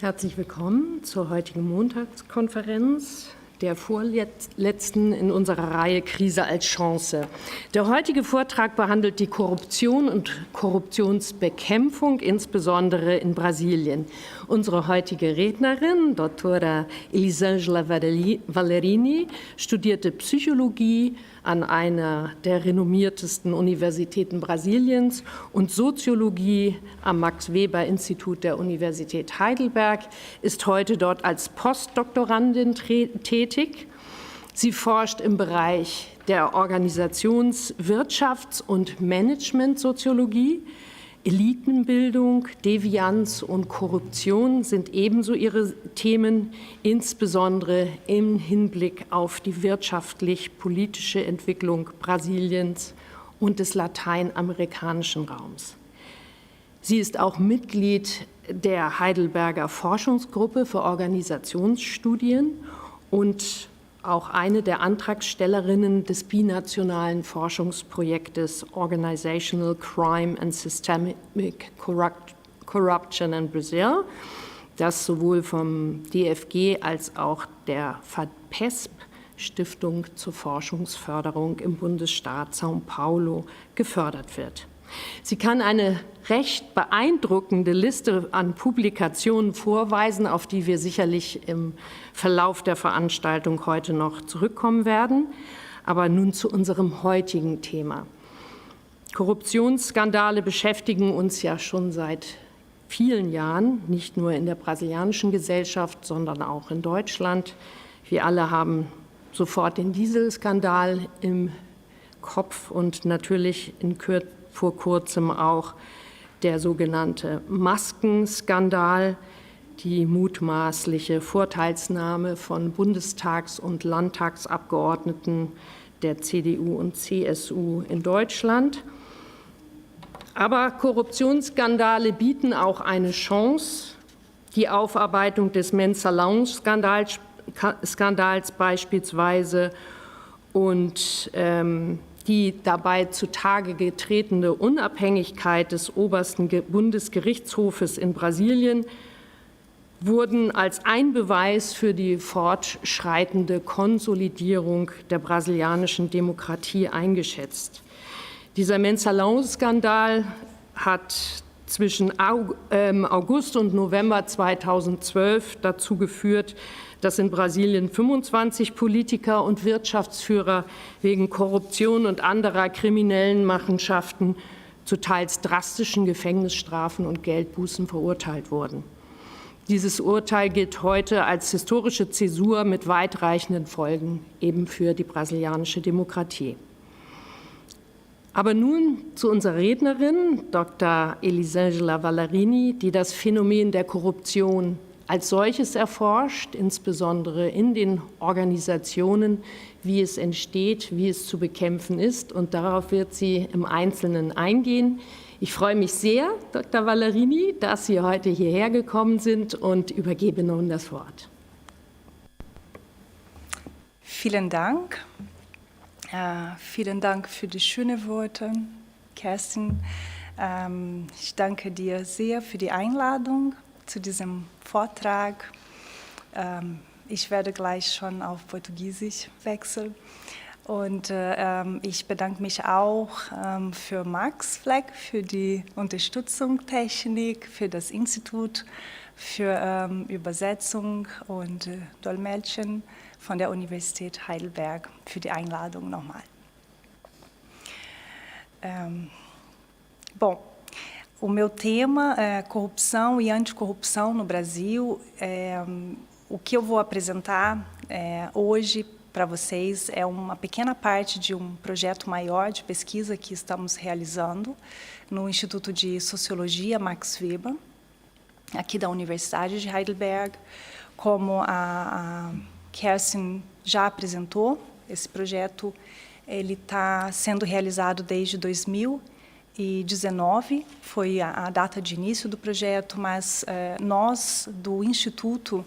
Herzlich willkommen zur heutigen Montagskonferenz, der vorletzten in unserer Reihe Krise als Chance. Der heutige Vortrag behandelt die Korruption und Korruptionsbekämpfung, insbesondere in Brasilien. Unsere heutige Rednerin, Dr. Elisângela Valerini, studierte Psychologie an einer der renommiertesten Universitäten Brasiliens und Soziologie am Max-Weber-Institut der Universität Heidelberg, ist heute dort als Postdoktorandin tätig. Sie forscht im Bereich der Organisations-, Wirtschafts- und Managementsoziologie. Elitenbildung, Devianz und Korruption sind ebenso ihre Themen, insbesondere im Hinblick auf die wirtschaftlich-politische Entwicklung Brasiliens und des lateinamerikanischen Raums. Sie ist auch Mitglied der Heidelberger Forschungsgruppe für Organisationsstudien und auch eine der Antragstellerinnen des binationalen Forschungsprojektes Organizational Crime and Systemic Corruption in Brazil, das sowohl vom DFG als auch der FAPESP, Stiftung zur Forschungsförderung im Bundesstaat São Paulo, gefördert wird. Sie kann eine recht beeindruckende Liste an Publikationen vorweisen, auf die wir sicherlich im Verlauf der Veranstaltung heute noch zurückkommen werden. Aber nun zu unserem heutigen Thema. Korruptionsskandale beschäftigen uns ja schon seit vielen Jahren, nicht nur in der brasilianischen Gesellschaft, sondern auch in Deutschland. Wir alle haben sofort den Dieselskandal im Kopf und natürlich vor kurzem auch der sogenannte Maskenskandal, die mutmaßliche Vorteilsnahme von Bundestags- und Landtagsabgeordneten der CDU und CSU in Deutschland. Aber Korruptionsskandale bieten auch eine Chance. Die Aufarbeitung des Mensalão-Skandals beispielsweise und die dabei zutage getretene Unabhängigkeit des obersten Bundesgerichtshofes in Brasilien wurden als ein Beweis für die fortschreitende Konsolidierung der brasilianischen Demokratie eingeschätzt. Dieser Mensalão-Skandal hat zwischen August und November 2012 dazu geführt, dass in Brasilien 25 Politiker und Wirtschaftsführer wegen Korruption und anderer kriminellen Machenschaften zu teils drastischen Gefängnisstrafen und Geldbußen verurteilt wurden. Dieses Urteil gilt heute als historische Zäsur mit weitreichenden Folgen eben für die brasilianische Demokratie. Aber nun zu unserer Rednerin, Dr. Elisângela Valerini, die das Phänomen der Korruption als solches erforscht, insbesondere in den Organisationen, wie es entsteht, wie es zu bekämpfen ist. Und darauf wird sie im Einzelnen eingehen. Ich freue mich sehr, Dr. Valerini, dass Sie heute hierher gekommen sind und übergebe nun das Wort. Vielen Dank. Vielen Dank für die schönen Worte, Kerstin. Ich danke dir sehr für die Einladung zu diesem Vortrag. Ich werde gleich schon auf Portugiesisch wechseln. Und ich bedanke mich auch für Max Fleck, für die Unterstützung Technik, für das Institut, für Übersetzung und Dolmetschen von der Universität Heidelberg, für die Einladung nochmal. Bom, o meu tema é corrupção e anticorrupção no Brasil. O que eu vou apresentar hoje para vocês é uma pequena parte de um projeto maior de pesquisa que estamos realizando no Instituto de Sociologia Max Weber, aqui da Universidade de Heidelberg. Como a Kerstin já apresentou, esse projeto ele está sendo realizado desde 2019, foi a data de início do projeto, mas nós, do Instituto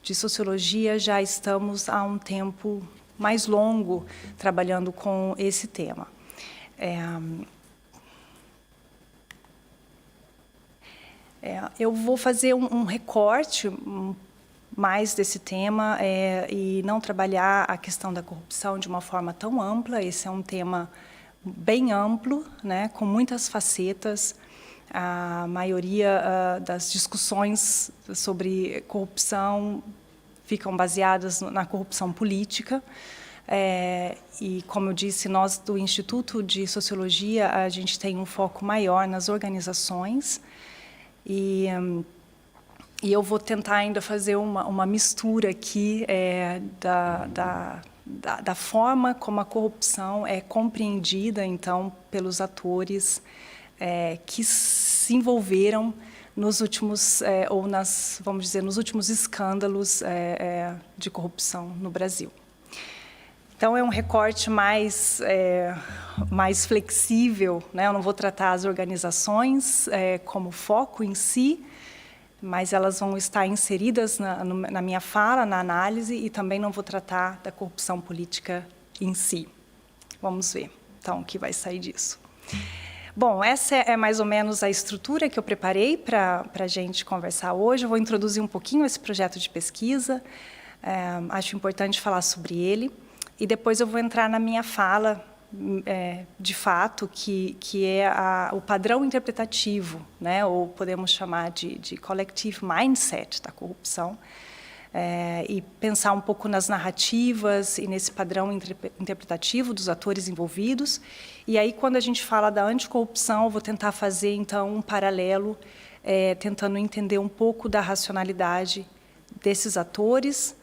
de Sociologia, já estamos há um tempo mais longo trabalhando com esse tema. Eu vou fazer um recorte mais desse tema e não trabalhar a questão da corrupção de uma forma tão ampla. Esse é um tema bem amplo, né, com muitas facetas. A maioria das discussões sobre corrupção ficam baseadas na corrupção política. E, como eu disse, nós do Instituto de Sociologia, a gente tem um foco maior nas organizações. E eu vou tentar ainda fazer uma mistura aqui da forma como a corrupção é compreendida, então, pelos atores que se envolveram nos últimos, vamos dizer, nos últimos escândalos de corrupção no Brasil. Então, é um recorte mais flexível, né? Eu não vou tratar as organizações como foco em si, mas elas vão estar inseridas na minha fala, na análise, e também não vou tratar da corrupção política em si. Vamos ver, então, o que vai sair disso. Bom, essa é mais ou menos a estrutura que eu preparei para a gente conversar hoje. Eu vou introduzir um pouquinho esse projeto de pesquisa, acho importante falar sobre ele, e depois eu vou entrar na minha fala, de fato, que é o padrão interpretativo, né, ou podemos chamar de collective mindset da corrupção, e pensar um pouco nas narrativas e nesse padrão interpretativo dos atores envolvidos. E aí, quando a gente fala da anticorrupção, eu vou tentar fazer, então, um paralelo, tentando entender um pouco da racionalidade desses atores,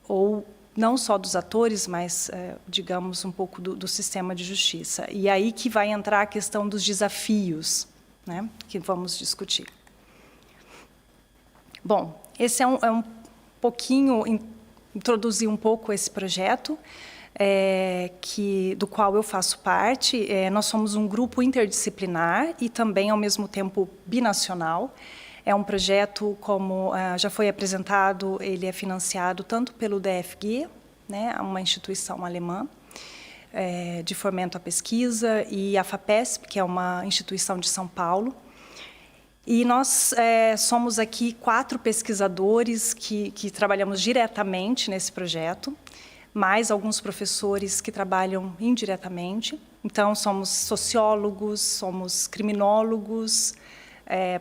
ou não só dos atores, mas, digamos, um pouco do sistema de justiça. E aí que vai entrar a questão dos desafios, né, que vamos discutir. Bom, esse é um pouquinho, introduzir um pouco esse projeto, do qual eu faço parte. Nós somos um grupo interdisciplinar e também, ao mesmo tempo, binacional. É um projeto, como já foi apresentado, ele é financiado tanto pelo DFG, né, uma instituição alemã de fomento à pesquisa, e a FAPESP, que é uma instituição de São Paulo. E nós somos aqui 4 pesquisadores que trabalhamos diretamente nesse projeto, mais alguns professores que trabalham indiretamente. Então, somos sociólogos, somos criminólogos,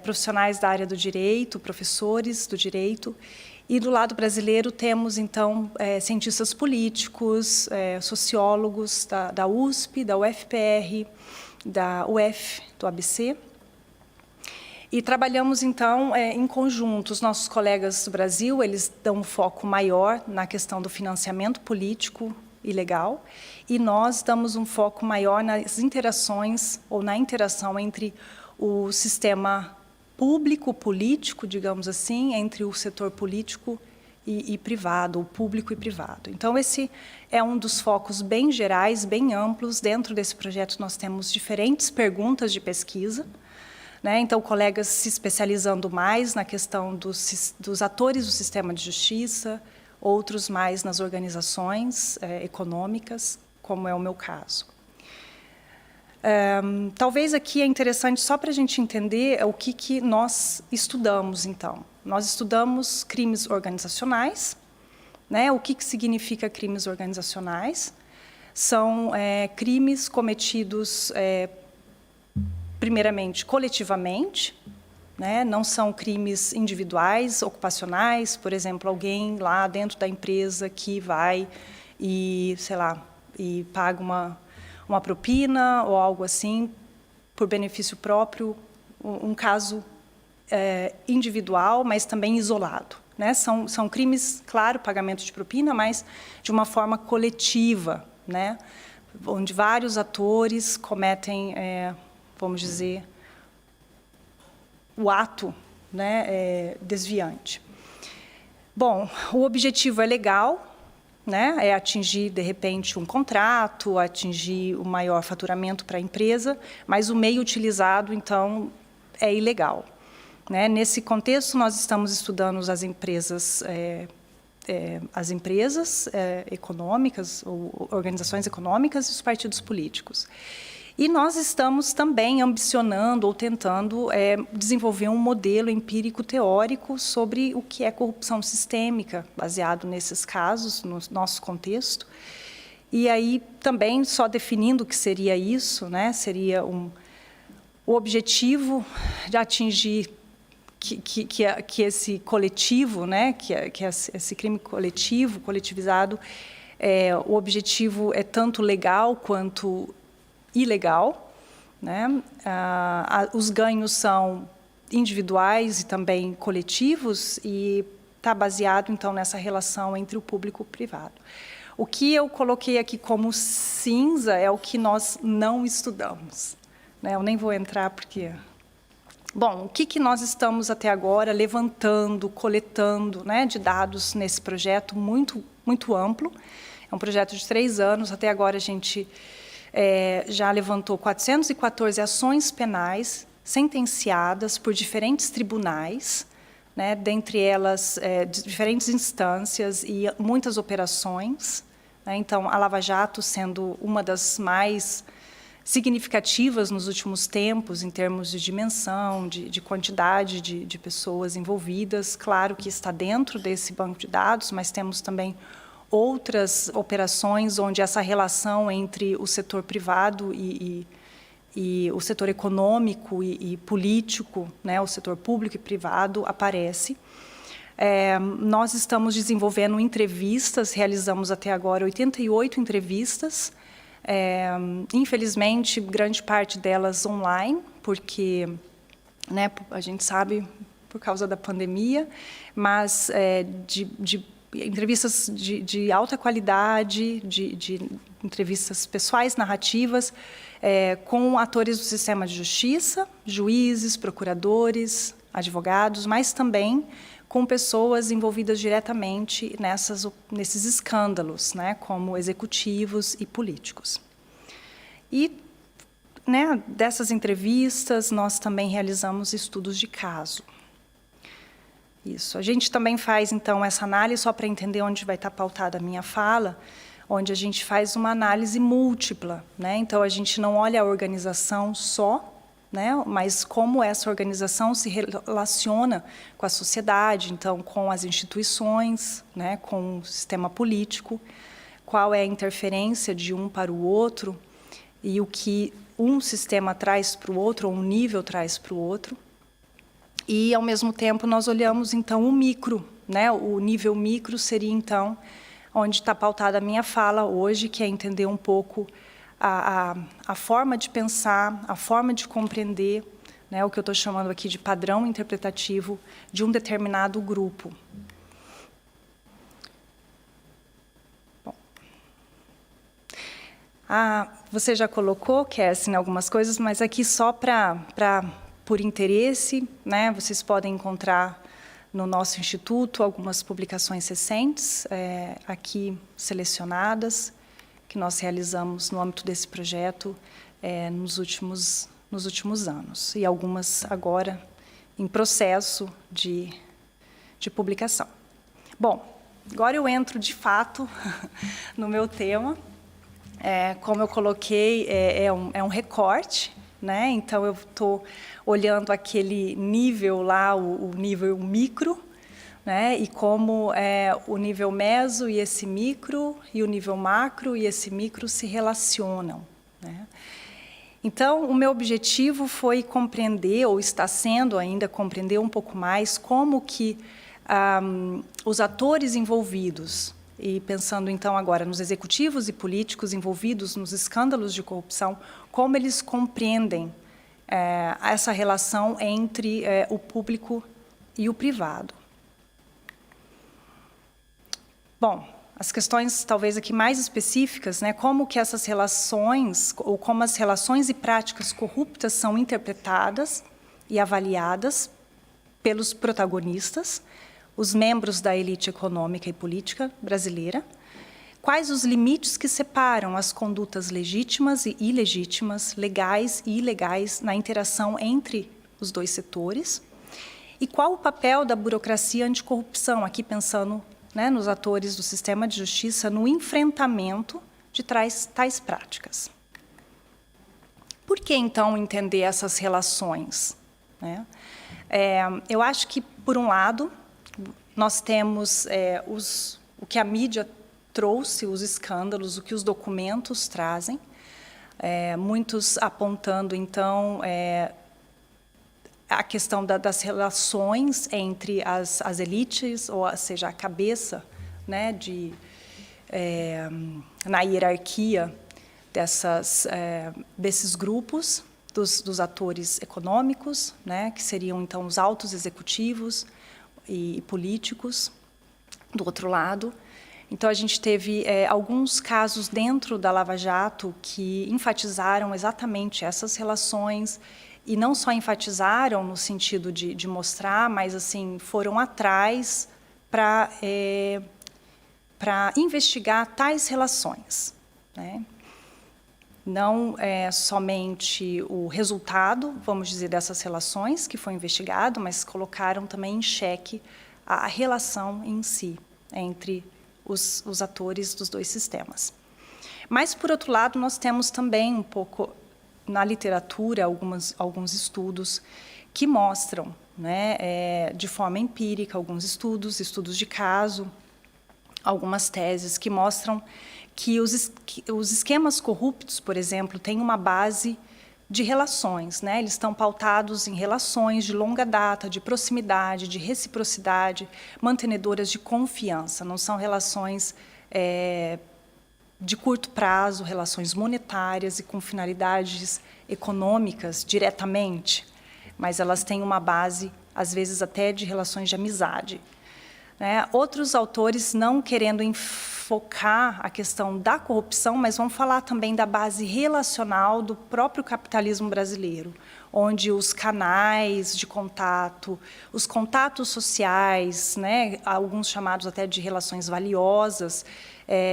profissionais da área do direito, professores do direito, e do lado brasileiro temos, então, cientistas políticos, sociólogos da USP, da UFPR, da UF, do ABC, e trabalhamos, então, em conjunto. Os nossos colegas do Brasil, eles dão um foco maior na questão do financiamento político ilegal, e nós damos um foco maior nas interações, ou na interação entre o sistema público, político, digamos assim, entre o setor político e privado, o público e privado. Então, esse é um dos focos bem gerais, bem amplos. Dentro desse projeto, nós temos diferentes perguntas de pesquisa, né? Então, colegas se especializando mais na questão dos atores do sistema de justiça, outros mais nas organizações econômicas, como é o meu caso. Talvez aqui é interessante, só para a gente entender o que nós estudamos, então. Nós estudamos crimes organizacionais, né? O que significa crimes organizacionais? São crimes cometidos, primeiramente, coletivamente, né? Não são crimes individuais, ocupacionais, por exemplo, alguém lá dentro da empresa que vai e, sei lá, e paga uma propina ou algo assim, por benefício próprio, um caso individual, mas também isolado, né? São crimes, claro, pagamento de propina, mas de uma forma coletiva, né? Onde vários atores cometem, vamos dizer, o ato, né, desviante. Bom, o objetivo é legal, né, é atingir, de repente, um contrato, atingir o maior faturamento para a empresa, mas o meio utilizado, então, é ilegal, né? Nesse contexto, nós estamos estudando as empresas econômicas, ou organizações econômicas e os partidos políticos. E nós estamos também ambicionando ou tentando desenvolver um modelo empírico teórico sobre o que é corrupção sistêmica, baseado nesses casos, no nosso contexto. E aí também, só definindo o que seria isso, né, seria o objetivo de atingir que esse coletivo, né, que esse crime coletivo, coletivizado, o objetivo é tanto legal quanto ilegal, né? Os ganhos são individuais e também coletivos e está baseado, então, nessa relação entre o público e o privado. O que eu coloquei aqui como cinza é o que nós não estudamos, né? Eu nem vou entrar porque... Bom, o que nós estamos até agora levantando, coletando, né, de dados nesse projeto muito, muito amplo. É um projeto de 3 anos, até agora a gente já levantou 414 ações penais sentenciadas por diferentes tribunais, né, dentre elas diferentes instâncias e muitas operações, né, então a Lava Jato sendo uma das mais significativas nos últimos tempos, em termos de dimensão, de quantidade de pessoas envolvidas. Claro que está dentro desse banco de dados, mas temos também outras operações onde essa relação entre o setor privado e o setor econômico e político, né, o setor público e privado, aparece. Nós estamos desenvolvendo entrevistas, realizamos até agora 88 entrevistas, infelizmente, grande parte delas online, porque, né, a gente sabe, por causa da pandemia, mas entrevistas de alta qualidade, de entrevistas pessoais, narrativas, com atores do sistema de justiça, juízes, procuradores, advogados, mas também com pessoas envolvidas diretamente nesses escândalos, né, como executivos e políticos. E, né, dessas entrevistas, nós também realizamos estudos de caso. Isso. A gente também faz, então, essa análise, só para entender onde vai estar pautada a minha fala, onde a gente faz uma análise múltipla, né? Então, a gente não olha a organização só, né, mas como essa organização se relaciona com a sociedade, então, com as instituições, né, com o sistema político, qual é a interferência de um para o outro e o que um sistema traz para o outro, ou um nível traz para o outro. E, ao mesmo tempo, nós olhamos, então, o micro, né? O nível micro seria, então, onde está pautada a minha fala hoje, que é entender um pouco a forma de pensar, a forma de compreender, né, o que eu estou chamando aqui de padrão interpretativo de um determinado grupo. Bom. Você já colocou, Kerstin, algumas coisas, mas aqui só por interesse, né, vocês podem encontrar no nosso instituto algumas publicações recentes, aqui selecionadas, que nós realizamos no âmbito desse projeto nos últimos anos, e algumas agora em processo de publicação. Bom, agora eu entro de fato no meu tema. Como eu coloquei, é um recorte, né? Então eu estou olhando aquele nível lá, o nível micro, né? E como o nível meso e esse micro, e o nível macro e esse micro se relacionam, né? Então, o meu objetivo foi compreender, ou está sendo ainda compreender um pouco mais, como que os atores envolvidos, e pensando então agora nos executivos e políticos envolvidos nos escândalos de corrupção, como eles compreendem essa relação entre o público e o privado. Bom, as questões talvez aqui mais específicas, né, como que essas relações, ou como as relações e práticas corruptas são interpretadas e avaliadas pelos protagonistas, os membros da elite econômica e política brasileira, quais os limites que separam as condutas legítimas e ilegítimas, legais e ilegais na interação entre os dois setores, e qual o papel da burocracia anticorrupção, aqui pensando, né, nos atores do sistema de justiça, no enfrentamento de tais práticas. Por que, então, entender essas relações, né? Eu acho que, por um lado, nós temos o que a mídia trouxe, os escândalos, o que os documentos trazem, muitos apontando, então, a questão das relações entre as elites, ou seja, a cabeça, né, na hierarquia desses grupos, dos atores econômicos, né, que seriam, então, os altos executivos e políticos, do outro lado. Então, a gente teve alguns casos dentro da Lava Jato que enfatizaram exatamente essas relações, e não só enfatizaram no sentido de mostrar, mas assim foram atrás para investigar tais relações, né? Não somente o resultado, vamos dizer, dessas relações que foi investigado, mas colocaram também em xeque a relação em si entre os atores dos dois sistemas. Mas, por outro lado, nós temos também um pouco na literatura alguns estudos que mostram, né, de forma empírica, alguns estudos de caso, algumas teses que mostram que os esquemas corruptos, por exemplo, têm uma base de relações, né? Eles estão pautados em relações de longa data, de proximidade, de reciprocidade, mantenedoras de confiança, não são relações de curto prazo, relações monetárias e com finalidades econômicas diretamente, mas elas têm uma base, às vezes, até de relações de amizade, né? Outros autores, não querendo enfocar a questão da corrupção, mas vão falar também da base relacional do próprio capitalismo brasileiro, onde os canais de contato, os contatos sociais, né, alguns chamados até de relações valiosas,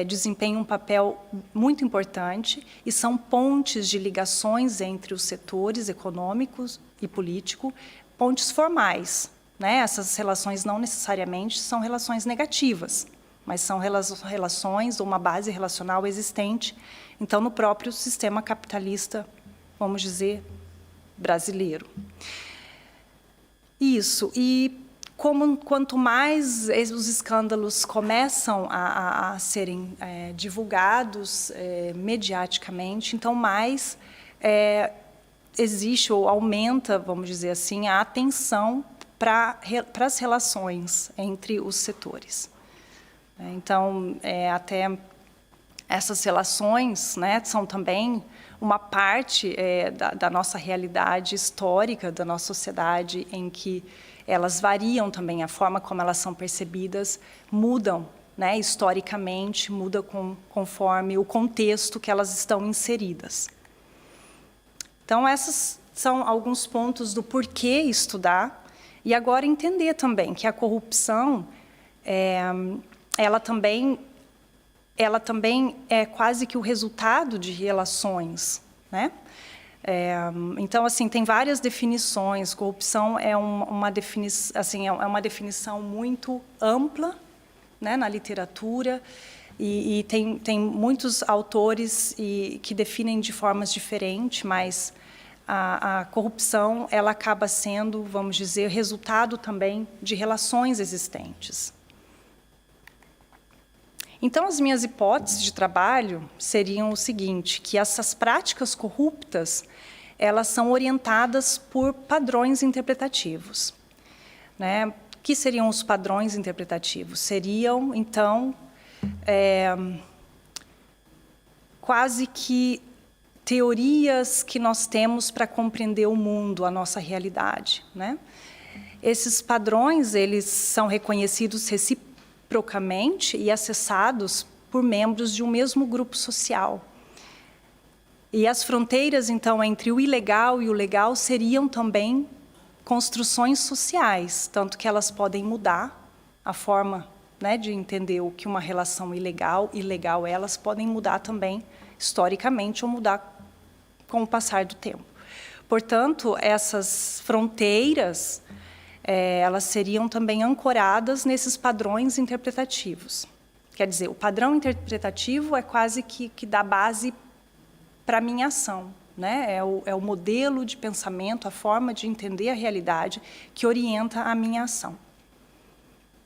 desempenham um papel muito importante e são pontes de ligações entre os setores econômicos e político, pontes formais, né? Essas relações não necessariamente são relações negativas, mas são relações ou uma base relacional existente, então, no próprio sistema capitalista, vamos dizer, brasileiro. Isso, e quanto mais os escândalos começam a serem divulgados mediaticamente, então mais existe ou aumenta, vamos dizer assim, a atenção para as relações entre os setores. Então, até essas relações, né, são também uma parte da nossa realidade histórica, da nossa sociedade, em que elas variam também, a forma como elas são percebidas mudam, né, historicamente, muda conforme o contexto que elas estão inseridas. Então, esses são alguns pontos do porquê estudar, e agora entender também que a corrupção, ela também é quase que o resultado de relações, né? Então, assim, tem várias definições. Corrupção é uma definição muito ampla, né, na literatura, e tem muitos autores que definem de formas diferentes, mas a corrupção ela acaba sendo, vamos dizer, resultado também de relações existentes. Então, as minhas hipóteses de trabalho seriam o seguinte, que essas práticas corruptas, elas são orientadas por padrões interpretativos, né? O que seriam os padrões interpretativos? Seriam, então, quase que teorias que nós temos para compreender o mundo, a nossa realidade, né? Esses padrões, eles são reconhecidos reciprocamente e acessados por membros de um mesmo grupo social. E as fronteiras, então, entre o ilegal e o legal seriam também construções sociais, tanto que elas podem mudar a forma, né, de entender o que uma relação ilegal e legal é, elas podem mudar também historicamente ou mudar com o passar do tempo. Portanto, essas fronteiras, elas seriam também ancoradas nesses padrões interpretativos. Quer dizer, o padrão interpretativo é quase que dá base para a minha ação, né? É o modelo de pensamento, a forma de entender a realidade que orienta a minha ação.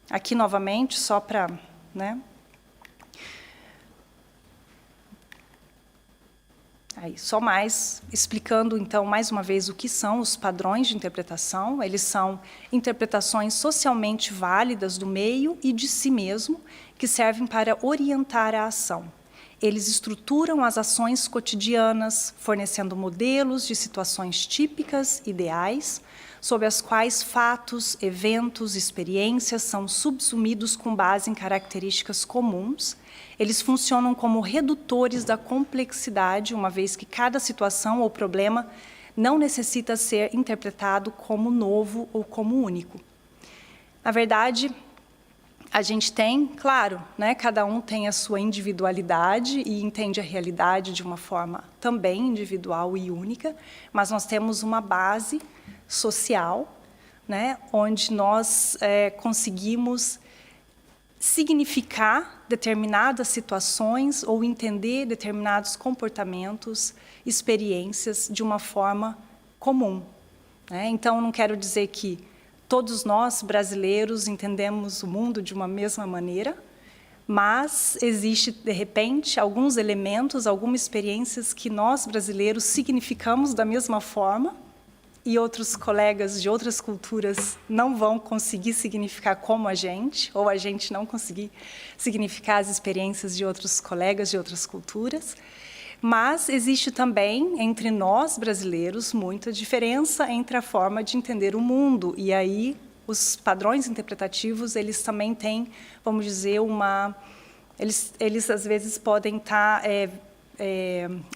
Aqui, novamente, só para... né? Aí, só mais, explicando, então, mais uma vez, o que são os padrões de interpretação. Eles são interpretações socialmente válidas do meio e de si mesmo, que servem para orientar a ação. Eles estruturam as ações cotidianas, fornecendo modelos de situações típicas, ideais, sobre as quais fatos, eventos, experiências são subsumidos com base em características comuns. Eles funcionam como redutores da complexidade, uma vez que cada situação ou problema não necessita ser interpretado como novo ou como único. Na verdade, a gente tem, claro, né, cada um tem a sua individualidade e entende a realidade de uma forma também individual e única, mas nós temos uma base social, né, onde nós conseguimos significar determinadas situações ou entender determinados comportamentos, experiências de uma forma comum, né? Então, não quero dizer que todos nós, brasileiros, entendemos o mundo de uma mesma maneira, mas existe, de repente, alguns elementos, algumas experiências que nós, brasileiros, significamos da mesma forma e outros colegas de outras culturas não vão conseguir significar como a gente, ou a gente não conseguir significar as experiências de outros colegas de outras culturas. Mas existe também, entre nós, brasileiros, muita diferença entre a forma de entender o mundo. E aí, os padrões interpretativos, eles também têm, vamos dizer, eles às vezes podem estar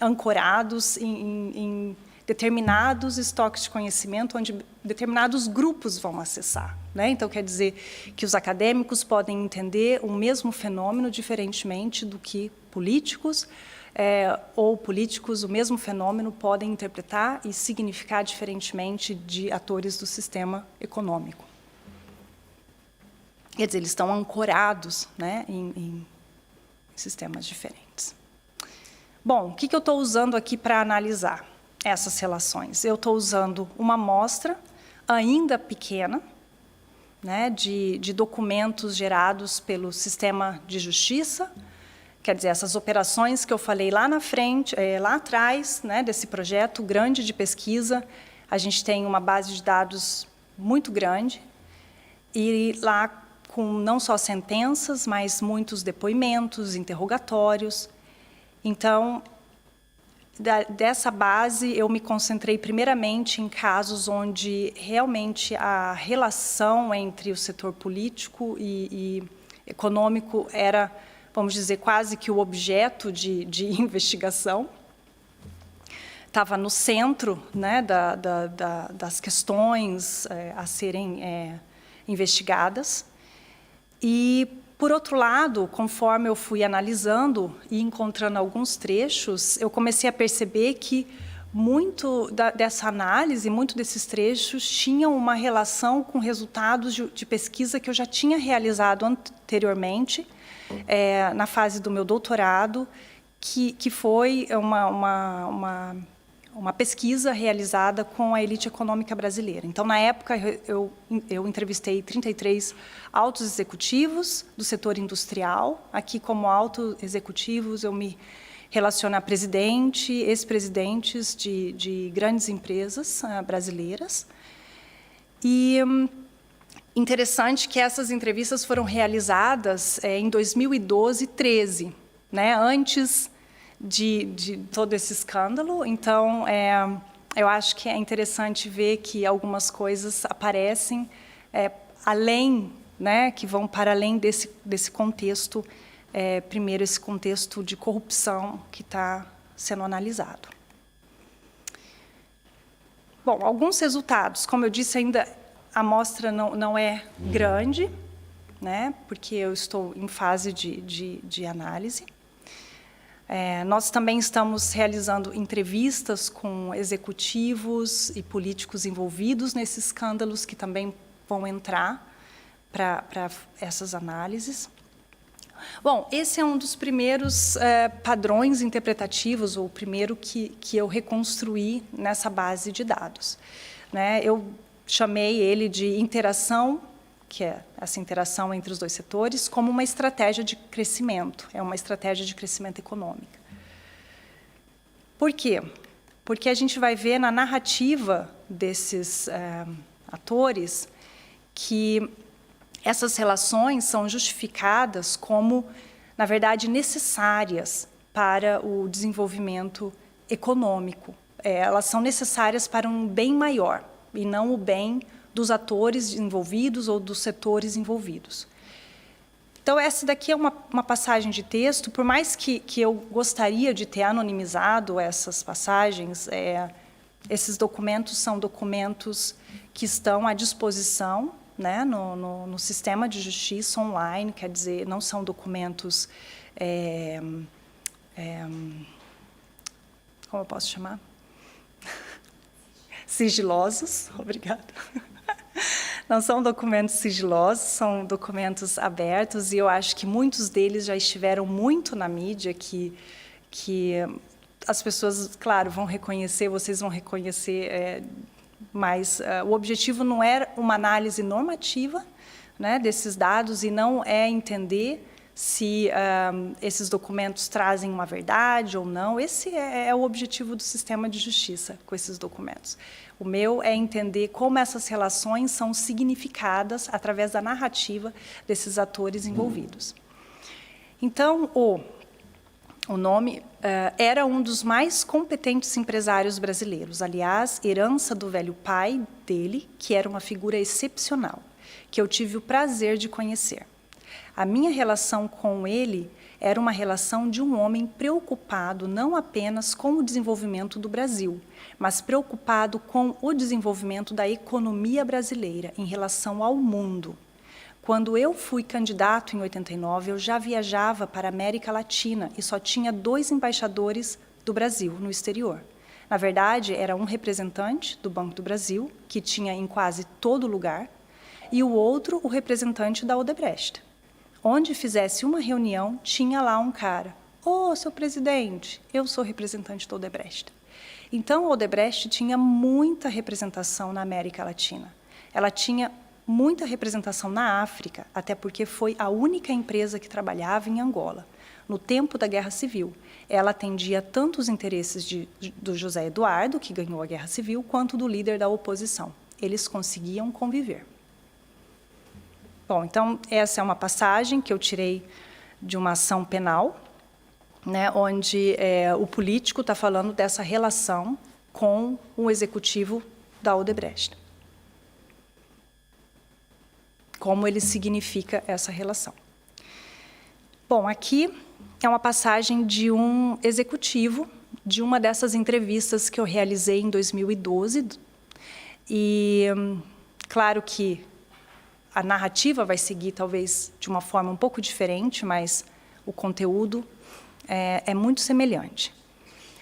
ancorados em determinados estoques de conhecimento onde determinados grupos vão acessar, né? Então, quer dizer que os acadêmicos podem entender o mesmo fenômeno diferentemente do que políticos, ou políticos, o mesmo fenômeno, podem interpretar e significar diferentemente de atores do sistema econômico. Quer dizer, eles estão ancorados, né, em sistemas diferentes. Bom, o que eu estou usando aqui para analisar essas relações? Eu estou usando uma amostra ainda pequena, né, de documentos gerados pelo sistema de justiça. Quer dizer, essas operações que eu falei lá na frente, lá atrás, né, desse projeto grande de pesquisa, a gente tem uma base de dados muito grande, e lá com não só sentenças, mas muitos depoimentos, interrogatórios. Então, dessa base, eu me concentrei primeiramente em casos onde realmente a relação entre o setor político e econômico era, vamos dizer, quase que o objeto de investigação. Estava no centro, né, das questões a serem investigadas. E, por outro lado, conforme eu fui analisando e encontrando alguns trechos, eu comecei a perceber que muito dessa análise, muito desses trechos, tinham uma relação com resultados de pesquisa que eu já tinha realizado anteriormente, na fase do meu doutorado, que foi uma pesquisa realizada com a elite econômica brasileira. Então, na época, eu entrevistei 33 altos executivos do setor industrial. Aqui, como altos executivos, eu me relaciono a presidente, ex-presidentes de grandes empresas brasileiras. E interessante que essas entrevistas foram realizadas em 2012 e 2013, né, antes de todo esse escândalo. Então, eu acho que é interessante ver que algumas coisas aparecem além, né, que vão para além desse contexto, primeiro esse contexto de corrupção que está sendo analisado. Bom, alguns resultados. Como eu disse, ainda a amostra não é grande, né, porque eu estou em fase de análise. Nós também estamos realizando entrevistas com executivos e políticos envolvidos nesses escândalos, que também vão entrar para essas análises. Bom, esse é um dos primeiros padrões interpretativos, ou o primeiro que eu reconstruí nessa base de dados, né? Eu chamei ele de interação, que é essa interação entre os dois setores, como uma estratégia de crescimento, é uma estratégia de crescimento econômico. Por quê? Porque a gente vai ver na narrativa desses atores que essas relações são justificadas como, na verdade, necessárias para o desenvolvimento econômico. Elas são necessárias para um bem maior, e não o bem dos atores envolvidos ou dos setores envolvidos. Então, essa daqui é uma passagem de texto, por mais que eu gostaria de ter anonimizado essas passagens, esses documentos são documentos que estão à disposição, né, no sistema de justiça online, quer dizer, não são documentos, como eu posso chamar? Sigilosos, obrigada. Não são documentos sigilosos, são documentos abertos, e eu acho que muitos deles já estiveram muito na mídia, que as pessoas, claro, vão reconhecer, vocês vão reconhecer, mas o objetivo não é uma análise normativa, né, desses dados, e não é entender se esses documentos trazem uma verdade ou não. Esse é o objetivo do sistema de justiça com esses documentos. O meu é entender como essas relações são significadas através da narrativa desses atores envolvidos. Então, o nome era um dos mais competentes empresários brasileiros, aliás, herança do velho pai dele, que era uma figura excepcional, que eu tive o prazer de conhecer. A minha relação com ele era uma relação de um homem preocupado não apenas com o desenvolvimento do Brasil, mas preocupado com o desenvolvimento da economia brasileira em relação ao mundo. Quando eu fui candidato em 89, eu já viajava para a América Latina e só tinha 2 embaixadores do Brasil no exterior. Na verdade, era um representante do Banco do Brasil, que tinha em quase todo lugar, e o outro, o representante da Odebrecht. Onde fizesse uma reunião, tinha lá um cara. Ô, seu presidente, eu sou representante da Odebrecht. Então, a Odebrecht tinha muita representação na América Latina. Ela tinha muita representação na África, até porque foi a única empresa que trabalhava em Angola. No tempo da Guerra Civil, ela atendia tanto os interesses do José Eduardo, que ganhou a Guerra Civil, quanto do líder da oposição. Eles conseguiam conviver. Bom, então, essa é uma passagem que eu tirei de uma ação penal, né, onde o político está falando dessa relação com o executivo da Odebrecht. Como ele significa essa relação. Bom, aqui é uma passagem de um executivo de uma dessas entrevistas que eu realizei em 2012. E, claro que a narrativa vai seguir, talvez, de uma forma um pouco diferente, mas o conteúdo é muito semelhante.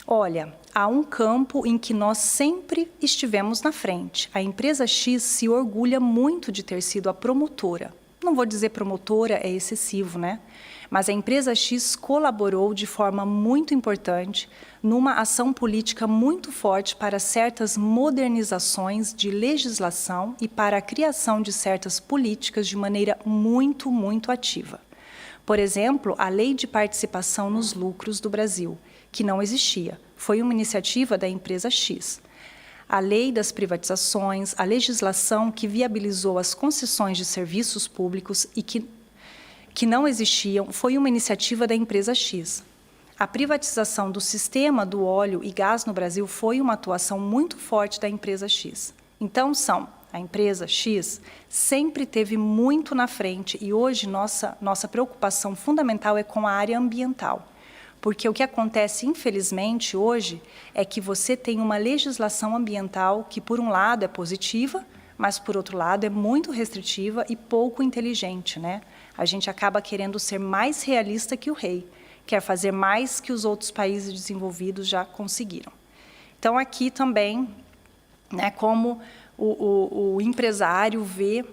Olha, há um campo em que nós sempre estivemos na frente. A empresa X se orgulha muito de ter sido a promotora. Não vou dizer promotora, é excessivo, né? Mas a empresa X colaborou de forma muito importante numa ação política muito forte para certas modernizações de legislação e para a criação de certas políticas de maneira muito, muito ativa. Por exemplo, a Lei de Participação nos Lucros do Brasil, que não existia. Foi uma iniciativa da empresa X. A Lei das Privatizações, a legislação que viabilizou as concessões de serviços públicos e que não existiam, foi uma iniciativa da empresa X. A privatização do sistema do óleo e gás no Brasil foi uma atuação muito forte da empresa X. Então, a empresa X sempre teve muito na frente e hoje nossa preocupação fundamental é com a área ambiental. Porque o que acontece, infelizmente, hoje, é que você tem uma legislação ambiental que, por um lado, é positiva, mas, por outro lado, é muito restritiva e pouco inteligente, né? A gente acaba querendo ser mais realista que o rei, quer fazer mais que os outros países desenvolvidos já conseguiram. Então, aqui também, né, como o empresário vê,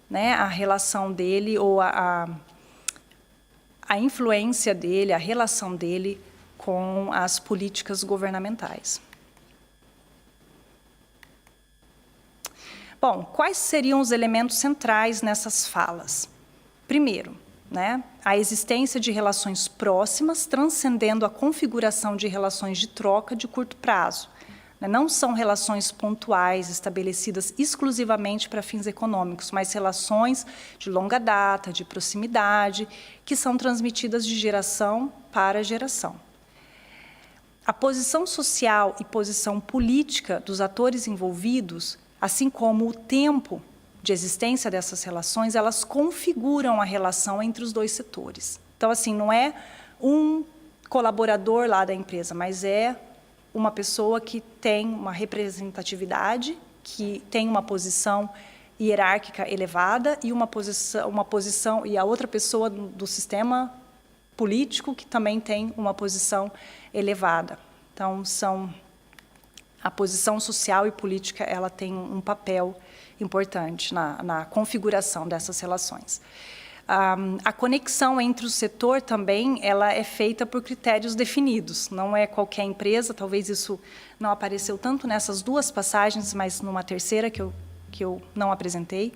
né, a relação dele ou a a influência dele, a relação dele com as políticas governamentais. Bom, quais seriam os elementos centrais nessas falas? Primeiro, né, a existência de relações próximas, transcendendo a configuração de relações de troca de curto prazo. Não são relações pontuais, estabelecidas exclusivamente para fins econômicos, mas relações de longa data, de proximidade, que são transmitidas de geração para geração. A posição social e posição política dos atores envolvidos, assim como o tempo de existência dessas relações, elas configuram a relação entre os dois setores. Então, assim, não é um colaborador lá da empresa, mas é uma pessoa que tem uma representatividade, que tem uma posição hierárquica elevada e uma posição e a outra pessoa do sistema político que também tem uma posição elevada. Então, a posição social e política, ela tem um papel importante na configuração dessas relações. A conexão entre o setor também, ela é feita por critérios definidos, não é qualquer empresa, talvez isso não apareceu tanto nessas duas passagens, mas numa terceira que eu não apresentei,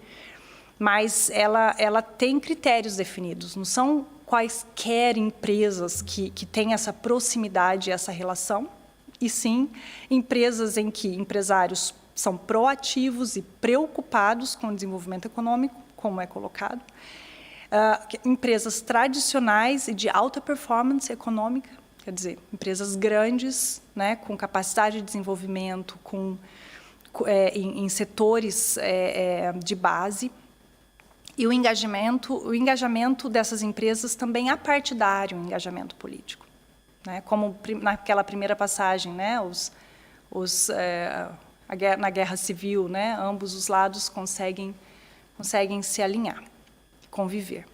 mas ela tem critérios definidos, não são quaisquer empresas que têm essa proximidade, essa relação, e sim empresas em que empresários são proativos e preocupados com o desenvolvimento econômico, como é colocado, empresas tradicionais e de alta performance econômica, quer dizer, empresas grandes, né, com capacidade de desenvolvimento, em setores de base, e o engajamento dessas empresas também apartidário, o engajamento político. Né, como naquela primeira passagem, né, na guerra civil, né, ambos os lados conseguem se alinhar, conviver.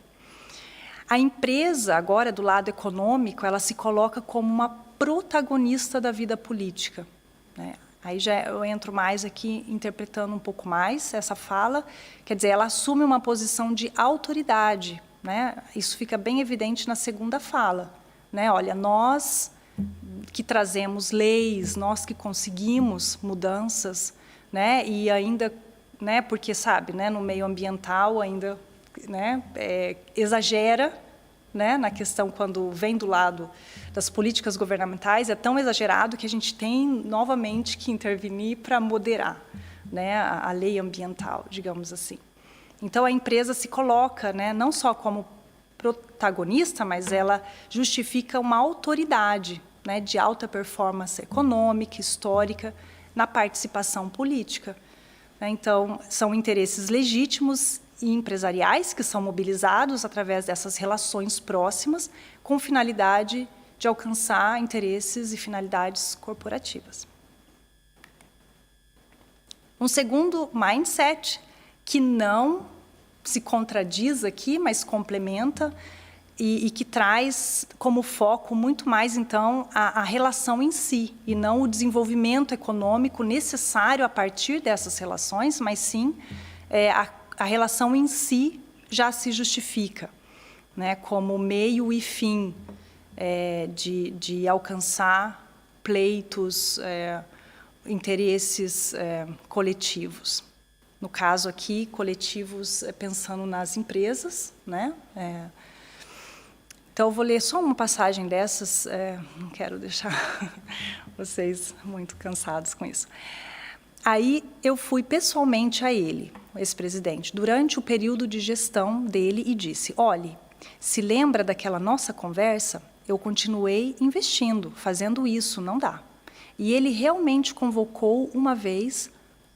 A empresa, agora, do lado econômico, ela se coloca como uma protagonista da vida política. Né? Aí já eu entro mais aqui, interpretando um pouco mais essa fala, quer dizer, ela assume uma posição de autoridade. Né? Isso fica bem evidente na segunda fala. Né? Olha, nós que trazemos leis, nós que conseguimos mudanças, né? E ainda, né, porque, sabe, né, no meio ambiental ainda, né, exagera, né, na questão quando vem do lado das políticas governamentais, é tão exagerado que a gente tem novamente que intervenir para moderar, né, a lei ambiental, digamos assim. Então, a empresa se coloca, né, não só como protagonista, mas ela justifica uma autoridade, né, de alta performance econômica, histórica, na participação política. Então, são interesses legítimos e empresariais que são mobilizados através dessas relações próximas, com finalidade de alcançar interesses e finalidades corporativas. Um segundo mindset, que não se contradiz aqui, mas complementa e que traz como foco muito mais, então, a relação em si, e não o desenvolvimento econômico necessário a partir dessas relações, mas sim a relação em si já se justifica, né, como meio e fim de alcançar pleitos, interesses coletivos. No caso aqui, coletivos pensando nas empresas, né? Então, eu vou ler só uma passagem dessas, não quero deixar vocês muito cansados com isso. Aí, eu fui pessoalmente a ele, o ex-presidente, durante o período de gestão dele e disse, olhe, se lembra daquela nossa conversa? Eu continuei investindo, fazendo isso, não dá. E ele realmente convocou uma vez,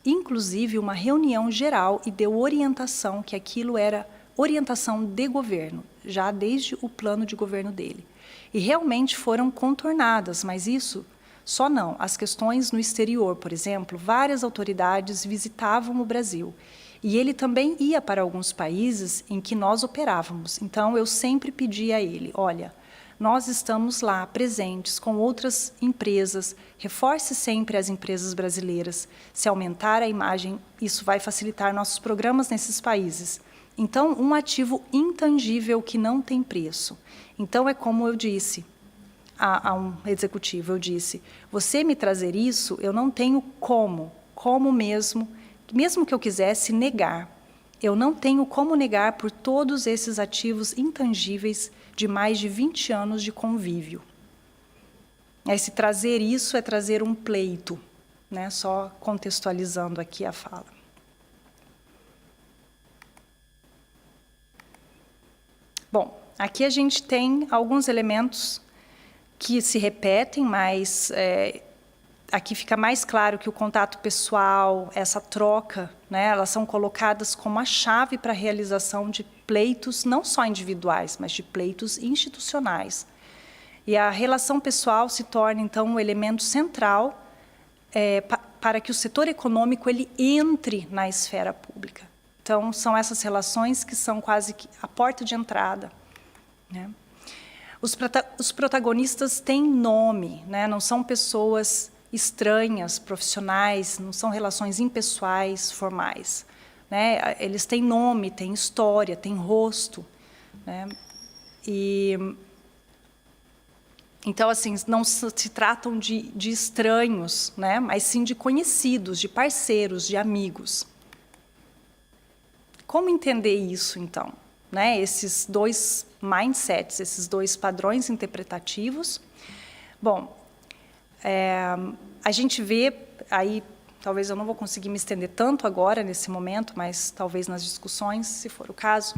inclusive uma reunião geral, e deu orientação, que aquilo era orientação de governo, já desde o plano de governo dele. E realmente foram contornadas, mas isso só não. As questões no exterior, por exemplo, várias autoridades visitavam o Brasil. E ele também ia para alguns países em que nós operávamos. Então, eu sempre pedi a ele, olha, nós estamos lá presentes com outras empresas, reforce sempre as empresas brasileiras. Se aumentar a imagem, isso vai facilitar nossos programas nesses países. Então, um ativo intangível que não tem preço. Então, é como eu disse a um executivo, eu disse, você me trazer isso, eu não tenho como mesmo que eu quisesse negar, eu não tenho como negar por todos esses ativos intangíveis de mais de 20 anos de convívio. Se trazer isso é trazer um pleito, né? Só contextualizando aqui a fala. Bom, aqui a gente tem alguns elementos que se repetem, mas aqui fica mais claro que o contato pessoal, essa troca, né, elas são colocadas como a chave para a realização de pleitos, não só individuais, mas de pleitos institucionais. E a relação pessoal se torna, então, um elemento central para que o setor econômico ele entre na esfera pública. Então, são essas relações que são quase que a porta de entrada, né? Os protagonistas têm nome, né? Não são pessoas estranhas, profissionais, não são relações impessoais, formais, né? Eles têm nome, têm história, têm rosto, né? Então, assim, não se tratam de estranhos, né? Mas sim de conhecidos, de parceiros, de amigos. Como entender isso, então? Né? Esses dois mindsets, esses dois padrões interpretativos. Bom, a gente vê, aí talvez eu não vou conseguir me estender tanto agora, nesse momento, mas talvez nas discussões, se for o caso,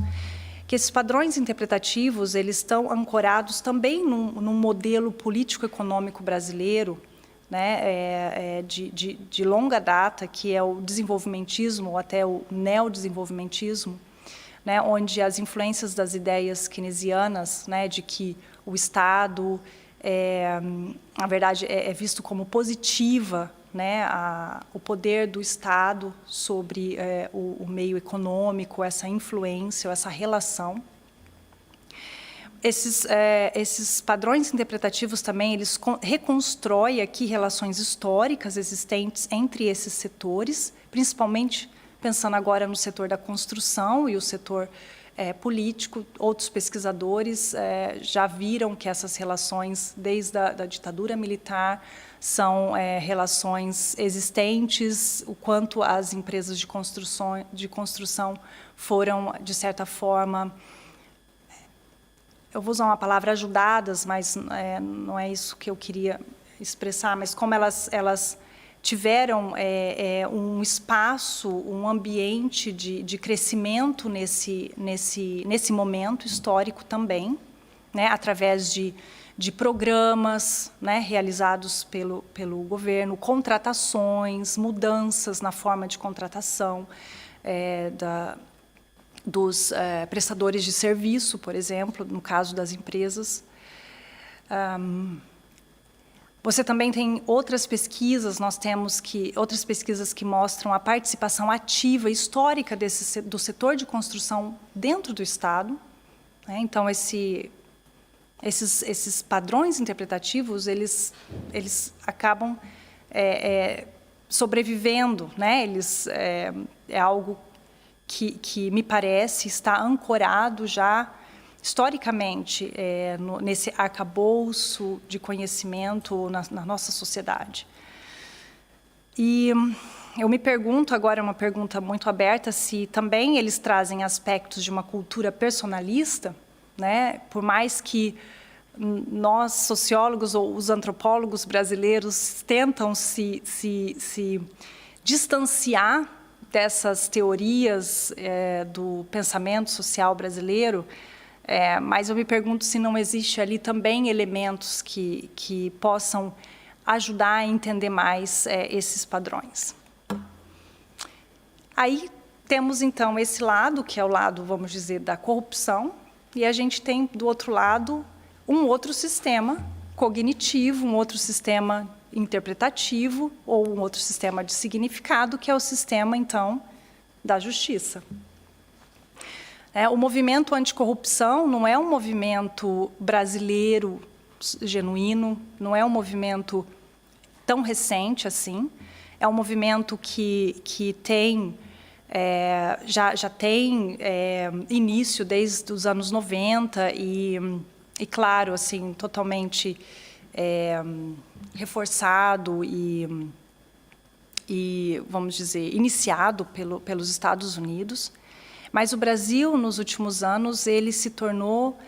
que esses padrões interpretativos eles estão ancorados também num modelo político-econômico brasileiro, né, de longa data, que é o desenvolvimentismo, ou até o neodesenvolvimentismo, né, onde as influências das ideias keynesianas, né, de que o Estado, na verdade, é visto como positiva, né, o poder do Estado sobre o meio econômico, essa influência, essa relação. Esses padrões interpretativos também, eles reconstroem aqui relações históricas existentes entre esses setores, principalmente pensando agora no setor da construção e o setor político. Outros pesquisadores já viram que essas relações, desde a ditadura militar, são relações existentes, o quanto as empresas de construção foram, de certa forma, eu vou usar uma palavra ajudadas, mas não é isso que eu queria expressar, mas como elas tiveram um espaço, um ambiente de crescimento nesse momento histórico também, né, através de programas, né, realizados pelo governo, contratações, mudanças na forma de contratação dos prestadores de serviço, por exemplo, no caso das empresas. Você também tem outras pesquisas, nós temos outras pesquisas que mostram a participação ativa histórica do setor de construção dentro do Estado, né? Então, esses padrões interpretativos, eles acabam sobrevivendo, né? É algo que me parece está ancorado já historicamente nesse arcabouço de conhecimento na nossa sociedade. E eu me pergunto, agora é uma pergunta muito aberta, se também eles trazem aspectos de uma cultura personalista, né? Por mais que nós, sociólogos ou os antropólogos brasileiros, tentam se distanciar dessas teorias do pensamento social brasileiro, mas eu me pergunto se não existe ali também elementos que possam ajudar a entender mais esses padrões. Aí temos, então, esse lado, que é o lado, vamos dizer, da corrupção, e a gente tem, do outro lado, um outro sistema cognitivo, um outro sistema interpretativo ou um outro sistema de significado, que é o sistema, então, da justiça. O movimento anticorrupção não é um movimento brasileiro genuíno, não é um movimento tão recente assim, é um movimento que tem já tem início desde os anos 90 e claro, assim, totalmente reforçado e, vamos dizer, iniciado pelos Estados Unidos. Mas o Brasil, nos últimos anos, ele se tornou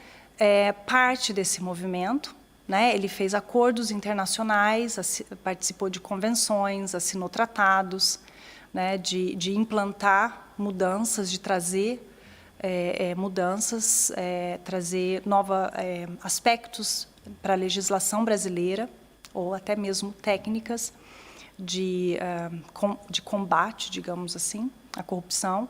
parte desse movimento, né? Ele fez acordos internacionais, participou de convenções, assinou tratados, né? de implantar mudanças, de trazer mudanças, trazer novos aspectos para a legislação brasileira, ou até mesmo técnicas de combate, digamos assim, à corrupção.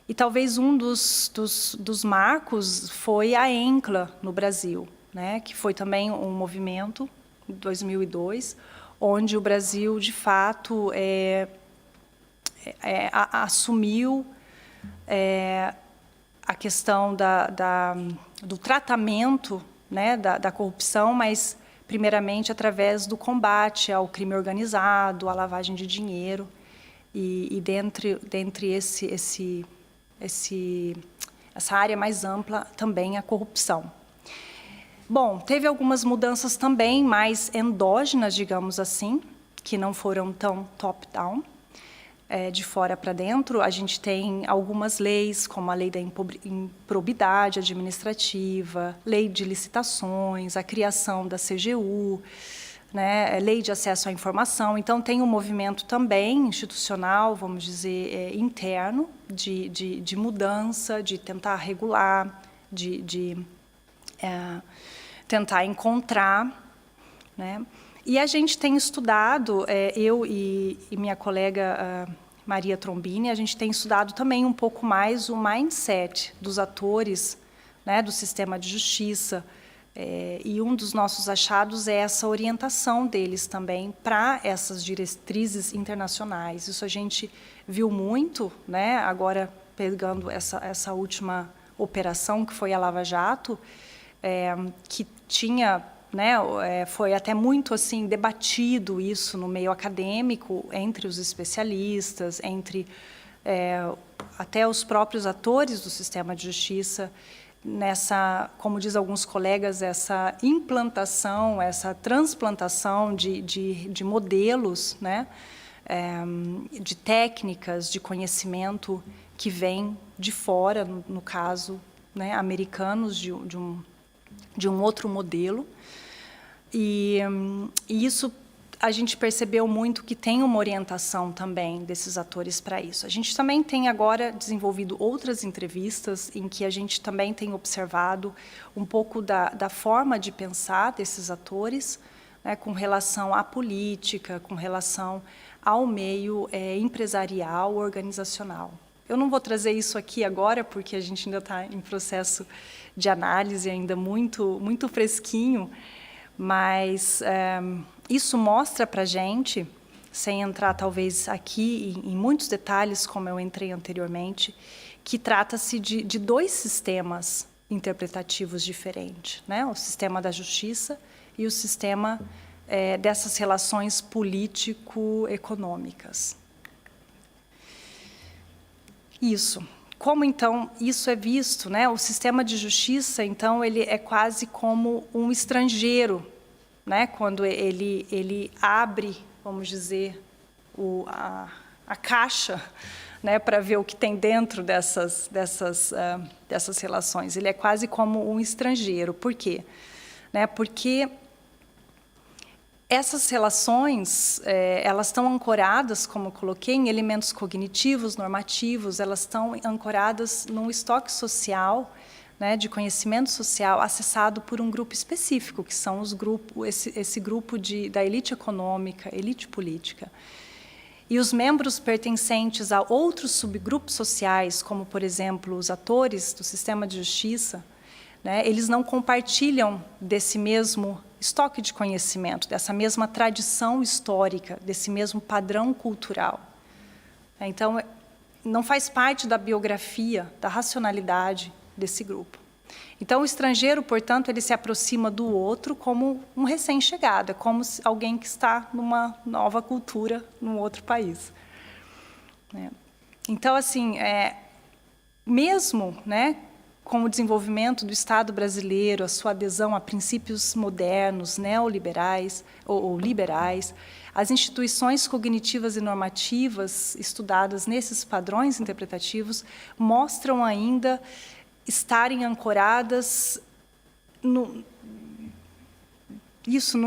E talvez um dos marcos foi a ENCLA no Brasil, né, que foi também um movimento, em 2002, onde o Brasil, de fato, assumiu a questão do tratamento, né, da corrupção, mas, primeiramente, através do combate ao crime organizado, à lavagem de dinheiro, e dentre essa área mais ampla, também a corrupção. Bom, teve algumas mudanças também mais endógenas, digamos assim, que não foram tão top-down, de fora para dentro. A gente tem algumas leis, como a lei da improbidade administrativa, lei de licitações, a criação da CGU, né, lei de acesso à informação. Então, tem um movimento também institucional, vamos dizer, interno, de mudança, de tentar regular, de tentar encontrar, né? E a gente tem estudado, eu e minha colega Maria Trombini, a gente tem estudado também um pouco mais o mindset dos atores, né, do sistema de justiça, e um dos nossos achados é essa orientação deles também para essas diretrizes internacionais. Isso a gente viu muito, né, agora pegando essa última operação, que foi a Lava Jato, que tinha, né, foi até muito assim debatido isso no meio acadêmico, entre os especialistas, entre até os próprios atores do sistema de justiça, nessa, como diz alguns colegas, essa implantação, essa transplantação de modelos, né, de técnicas, de conhecimento que vem de fora, no caso, né, americanos, de um outro modelo. E isso a gente percebeu muito que tem uma orientação também desses atores para isso. A gente também tem agora desenvolvido outras entrevistas em que a gente também tem observado um pouco da forma de pensar desses atores, né, com relação à política, com relação ao meio empresarial, organizacional. Eu não vou trazer isso aqui agora, porque a gente ainda está em processo de análise, ainda muito, muito fresquinho, mas isso mostra para a gente, sem entrar talvez aqui em muitos detalhes, como eu entrei anteriormente, que trata-se de dois sistemas interpretativos diferentes, né? O sistema da justiça e o sistema dessas relações político-econômicas. Isso. Como, então, isso é visto, né? O sistema de justiça, então, ele é quase como um estrangeiro, né? Quando ele abre, vamos dizer, a caixa, né? Para ver o que tem dentro dessas relações. Ele é quase como um estrangeiro. Por quê? Né? Porque essas relações, elas estão ancoradas, como eu coloquei, em elementos cognitivos, normativos, elas estão ancoradas num estoque social, né, de conhecimento social acessado por um grupo específico, que são esse grupo da elite econômica, elite política. E os membros pertencentes a outros subgrupos sociais, como, por exemplo, os atores do sistema de justiça, né, eles não compartilham desse mesmo estoque de conhecimento, dessa mesma tradição histórica, desse mesmo padrão cultural. Então, não faz parte da biografia, da racionalidade desse grupo. Então, o estrangeiro, portanto, ele se aproxima do outro como um recém-chegado, é como alguém que está numa nova cultura, num outro país. Então, assim, mesmo, né, com o desenvolvimento do Estado brasileiro, a sua adesão a princípios modernos, neoliberais ou liberais, as instituições cognitivas e normativas estudadas nesses padrões interpretativos mostram ainda estarem ancoradas num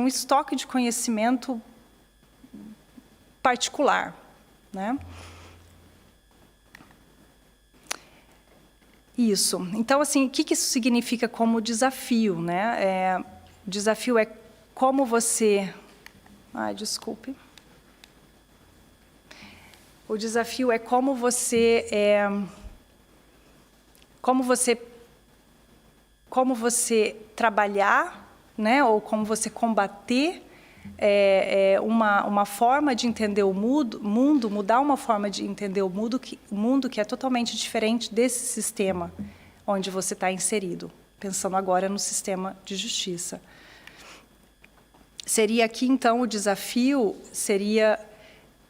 estoque de conhecimento particular, né? Isso. Então, assim, o que isso significa como desafio, né? O desafio é como você... Ai, desculpe. O desafio é como você trabalhar, né? Ou como você combater uma forma de entender o mundo, mudar uma forma de entender o mundo que é totalmente diferente desse sistema onde você está inserido, pensando agora no sistema de justiça. Seria aqui, então, o desafio seria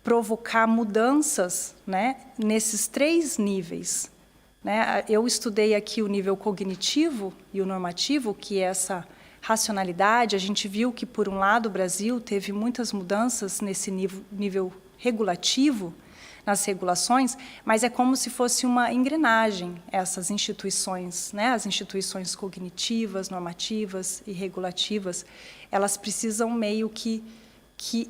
provocar mudanças, né, nesses 3 níveis. Né? Eu estudei aqui o nível cognitivo e o normativo, que é essa racionalidade. A gente viu que, por um lado, o Brasil teve muitas mudanças nesse nível regulativo, nas regulações, mas é como se fosse uma engrenagem, essas instituições, né? As instituições cognitivas, normativas e regulativas, elas precisam meio que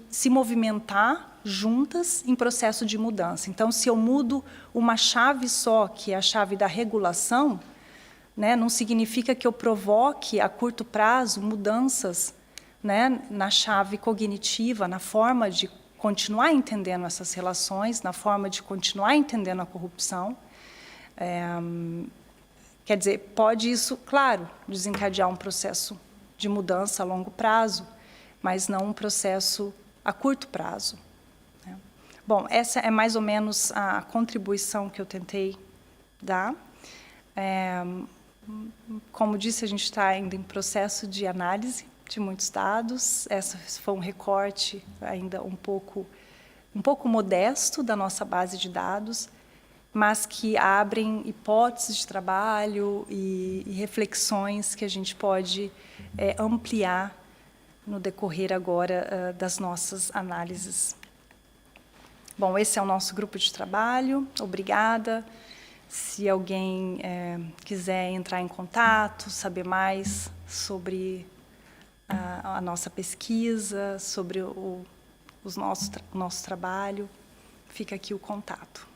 se movimentar juntas em processo de mudança. Então, se eu mudo uma chave só, que é a chave da regulação, né, não significa que eu provoque a curto prazo mudanças, né, na chave cognitiva, na forma de continuar entendendo essas relações, na forma de continuar entendendo a corrupção. Quer dizer, pode isso, claro, desencadear um processo de mudança a longo prazo, mas não um processo a curto prazo. Né? Bom, essa é mais ou menos a contribuição que eu tentei dar. Como disse, a gente está ainda em processo de análise de muitos dados. Esse foi um recorte ainda um pouco modesto da nossa base de dados, mas que abrem hipóteses de trabalho e reflexões que a gente pode ampliar no decorrer agora das nossas análises. Bom, esse é o nosso grupo de trabalho. Obrigada. Se alguém quiser entrar em contato, saber mais sobre a nossa pesquisa, sobre o nosso trabalho, fica aqui o contato.